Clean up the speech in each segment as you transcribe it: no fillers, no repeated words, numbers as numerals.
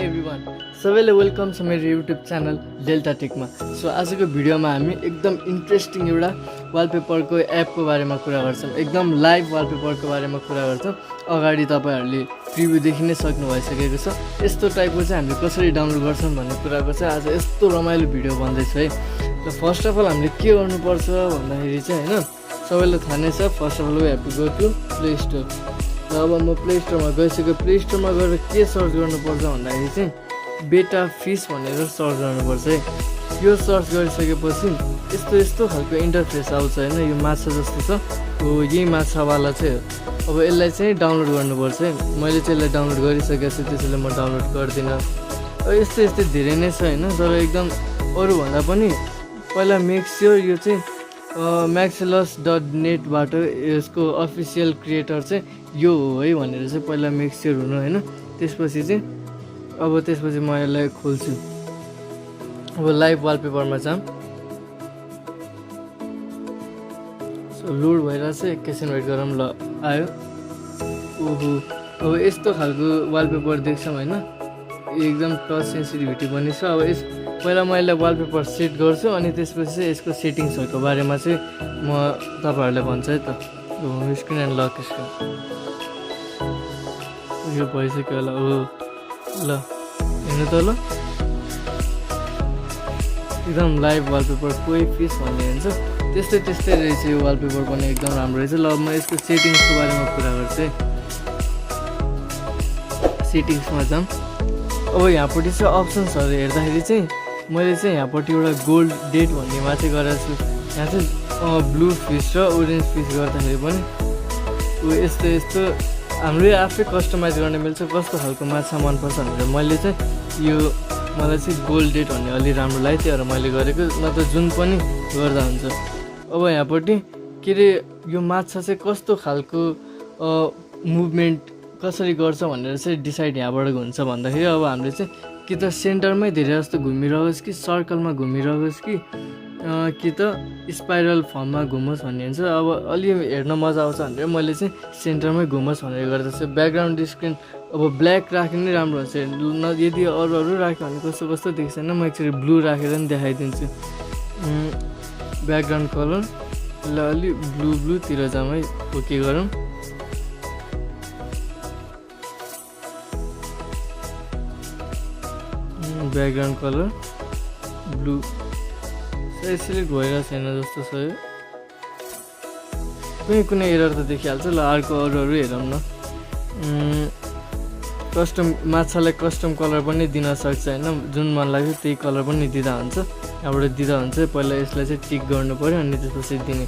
High everyone, सबैले welcome छ मेरो युट्युब च्यानल डेल्टा टेकमा। सो आजको भिडियोमा हामी एकदम इन्ट्रेस्टिङ एउटा वालपेपरको एपको बारेमा कुरा गर्छौँ, एकदम लाइभ वालपेपरको बारेमा कुरा गर्छौँ। अगाडि तपाईँहरूले प्रिभ्यूदेखि नै सक्नु भइसकेको छ। यस्तो टाइपको चाहिँ हामीले कसरी डाउनलोड गर्छौँ भन्ने कुराको चाहिँ आज यस्तो रमाइलो भिडियो बन्दैछ है। र फर्स्ट अफ अल हामीले के गर्नुपर्छ भन्दाखेरि चाहिँ होइन, सबैलाई थाहा नै छ। First of all we have to go to play store. र अब म प्ले स्टोरमा गइसक्यो। प्ले स्टोरमा गएर के सर्च गर्नुपर्छ भन्दाखेरि चाहिँ बेटा फिस भनेर सर्च गर्नुपर्छ है। यो सर्च गरिसकेपछि यस्तो खालको इन्टरफेस आउँछ होइन। यो माछा जस्तो छ, हो यही माछावाला चाहिँ हो। अब यसलाई चाहिँ डाउनलोड गर्नुपर्छ है। मैले चाहिँ यसलाई डाउनलोड गरिसकेको छु, त्यसैले म डाउनलोड गर्दिनँ। यस्तै धेरै नै छ होइन, तर एकदम अरूभन्दा पनि पहिला मेक स्योर यो चाहिँ maxilus.net यसको अफिसियल क्रिएटर चाहिँ यो हो है भनेर चाहिँ पहिला मेक स्योर हुनु होइन। त्यसपछि चाहिँ त्यसपछि म यसलाई खोल्छु। अब लाइभ वालपेपरमा जाऊँ। सो लोड भइरहेको छ, एकैछिन वेट गरौँ। ल आयो। ओहो, अब यस्तो खालको वालपेपर देख्छौँ होइन, एकदम टच सेन्सिटिभिटी पनि छ। अब पहिला म यसलाई वालपेपर सेट गर्छु, अनि त्यसपछि चाहिँ यसको सेटिङ्सहरूको बारेमा चाहिँ म तपाईँहरूलाई भन्छु है त। Home screen and lock screen यो भइसक्यो होला। हो ल हेर्नु त, ल एकदम लाइभ वालपेपर कोही फिस भन्ने हुन्छ, त्यस्तै रहेछ यो वालपेपर पनि एकदम राम्रो रहेछ। ल म यसको सेटिङ्सको बारेमा कुरा गर्छु है। सेटिङ्समा जाऊँ। अब यहाँपट्टि चाहिँ अप्सन्सहरू हेर्दाखेरि चाहिँ मैले चाहिँ यहाँपट्टि एउटा गोल्ड डेट भन्नेमा चाहिँ गरेको छु। यहाँ चाहिँ ब्लू फिस र ओरेन्ज फिस गर्दाखेरि पनि यस्तो हामीले आफै कस्टमाइज गर्न मिल्छ, कस्तो खालको माछा मनपर्छ भनेर मैले चाहिँ मलाई चाहिँ गोल्ड डेट भन्ने अलि राम्रो लाग्यो, त्यही भएर मैले गरेको। न त जुन पनि गर्दा हुन्छ। अब यहाँपट्टि के अरे यो माछा चाहिँ कस्तो खालको मुभमेन्ट कसरी गर्छ भनेर चाहिँ डिसाइड यहाँबाट हुन्छ भन्दाखेरि, अब हामीले चाहिँ कि त सेन्टरमै धेरै जस्तो घुमिरहोस् कि सर्कलमा घुमिरहोस् कि त स्पाइरल फर्ममा घुमोस् भन्ने हुन्छ। अब अलि हेर्न मजा आउँछ भनेर मैले चाहिँ सेन्टरमै घुमोस् भनेर गर्दैछु। ब्याकग्राउन्ड स्क्रिन अब ब्ल्याक राख्ने नै राम्रो हुन्छ। यदि अरू राख्यो भने कस्तो देख्छ होइन। म एक्चुअली ब्लू राखेर नि देखाइदिन्छु। ब्याकग्राउन्ड कलर ल अलि ब्लूतिर जाउँ है। ओके गरौँ। ब्याकग्राउन्ड कलर ब्लू यसरी गइरहेको छैन जस्तो छ यो। कुनै एरर त देखिहाल्छ। ल अर्को अरू हेरौँ न। कस्टम माछालाई कस्टम कलर पनि दिन सक्छ होइन, जुन मन लाग्यो त्यही कलर पनि दिँदा हुन्छ। यहाँबाट दिँदा हुन्छ। पहिला यसलाई चाहिँ टिक गर्नु पऱ्यो, अनि त्यसपछि दिने।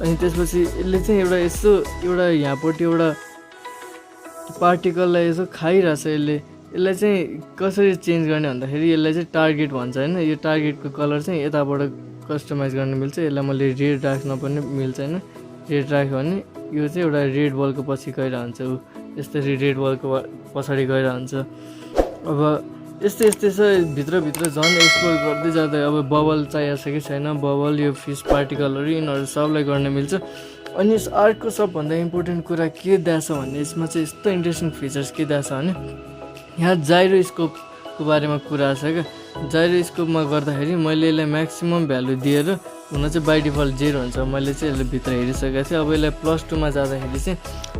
अनि त्यसपछि यसले चाहिँ एउटा यहाँपट्टि एउटा पार्टिकललाई यसो खाइरहेछ। यसलाई चाहिँ कसरी चेन्ज गर्ने भन्दाखेरि यसलाई चाहिँ टार्गेट भन्छ होइन। यो टार्गेटको कलर चाहिँ यताबाट कस्टमाइज गर्न मिल्छ। यसलाई मैले रेड राख्न पनि मिल्छ होइन। रेड राख्यो भने यो चाहिँ एउटा रेड बलको पछि गइरहन्छ। यसरी रेड बलको पछाडि गइरहन्छ। अब यस्तै छ। भित्रभित्र झन् एक्सप्लोर गर्दै जाँदा अब बबल चाहिएको छ कि छैन, बबल यो फिस पार्टिकलहरू यिनीहरू सबलाई गर्न मिल्छ। अनि अर्को सबभन्दा इम्पोर्टेन्ट कुरा के दिएछ भने यसमा चाहिँ यस्तो इन्ट्रेस्टिङ फिचर्स के दिएछ भने यहाँ जाइरोस्कोपको बारेमा कुरा छ क्या। जाइरोस्कोपमा गर्दाखेरि मैले यसलाई म्याक्सिमम भ्यालु दिएर, हुन चाहिँ बाई डिफल्ट 0 हुन्छ। मैले चाहिँ यसले भित्र हेरिसकेको थिएँ। अब यसलाई +2मा जाँदाखेरि चाहिँ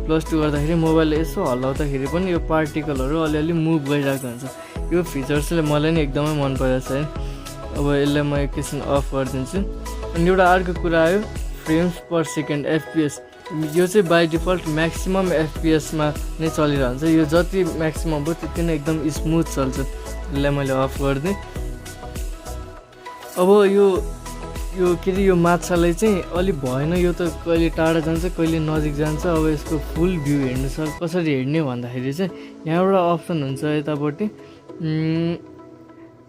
+2 गर्दाखेरि मोबाइलले यसो हल्लाउँदाखेरि पनि यो पार्टिकलहरू अलिअलि मुभ गरिरहेको हुन्छ। यो फिचर्सले मलाई नि एकदमै मन परेको छ है। अब यसलाई म एकैछिन अफ गरिदिन्छु। अनि एउटा अर्को कुरा आयो फ्रेम्स पर सेकेन्ड FPS। यो चाहिँ बाई डिफल्ट म्याक्सिमम FPSमा नै चलिरहन्छ। यो जति म्याक्सिमम भयो त्यति नै एकदम स्मुथ चल्छ। यसलाई मैले अफ गरिदिएँ। अब यो के अरे यो माछालाई चाहिँ अलिक भएन, यो त कहिले टाढा जान्छ कहिले नजिक जान्छ। अब यसको फुल भ्यू हेर्नु छ, कसरी हेर्ने भन्दाखेरि चाहिँ यहाँ एउटा अप्सन हुन्छ यतापट्टि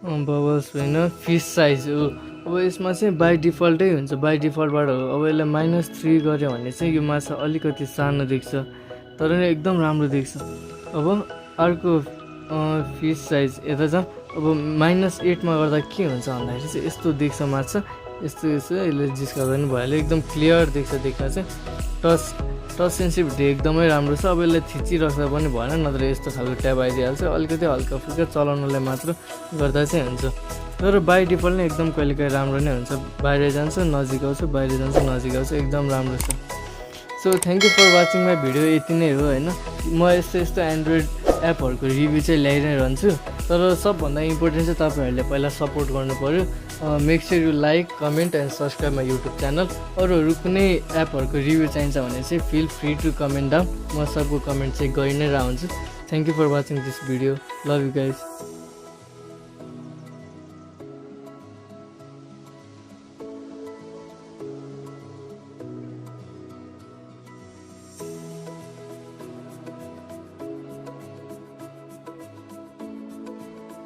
बबल्स होइन, फिस साइज हो। अब यसमा चाहिँ बाई डिफल्टै हुन्छ, बाई डिफल्टबाट हो। अब यसलाई -3 गऱ्यो भने चाहिँ यो माछा अलिकति सानो देख्छ, तर नि एकदम राम्रो देख्छ। अब अर्को फिस साइज यता जाऊँ। अब -8मा गर्दा के हुन्छ भन्दाखेरि चाहिँ यस्तो देख्छ माछा। यस्तो यसले जिस्काउँदा पनि भइहाल्यो, एकदम क्लियर देख्छ। देख्न चाहिँ टच टच सेन्सिटिभिटी एकदमै राम्रो छ। अब यसलाई थिचिराख्दा पनि भएन, नत्र यस्तो खालको ट्याब आइदिइहाल्छ। अलिकति हल्का फुल्का चलाउनलाई मात्र गर्दा चाहिँ हुन्छ। तर बाई डिफल्ट नै एकदम कहिलेकाहीँ राम्रो नै हुन्छ। बाहिर जान्छ नजिक आउँछ, बाहिर जान्छ नजिक आउँछ, एकदम राम्रो छ। So thank you for watching my video. यति नै हो होइन। म यस्तो एन्ड्रोइड एपहरूको रिभ्यू चाहिँ ल्याइ नै रहन्छु। तर सबभन्दा इम्पोर्टेन्ट चाहिँ तपाईँहरूले पहिला सपोर्ट गर्नु पऱ्यो। Make sure you like, comment and subscribe my YouTube channel. अरूहरू कुनै एपहरूको रिभ्यू चाहिन्छ भने चाहिँ feel free to comment down. म सबको कमेन्ट चाहिँ गरि नै रहन्छु। Thank you for watching this video. Love you guys.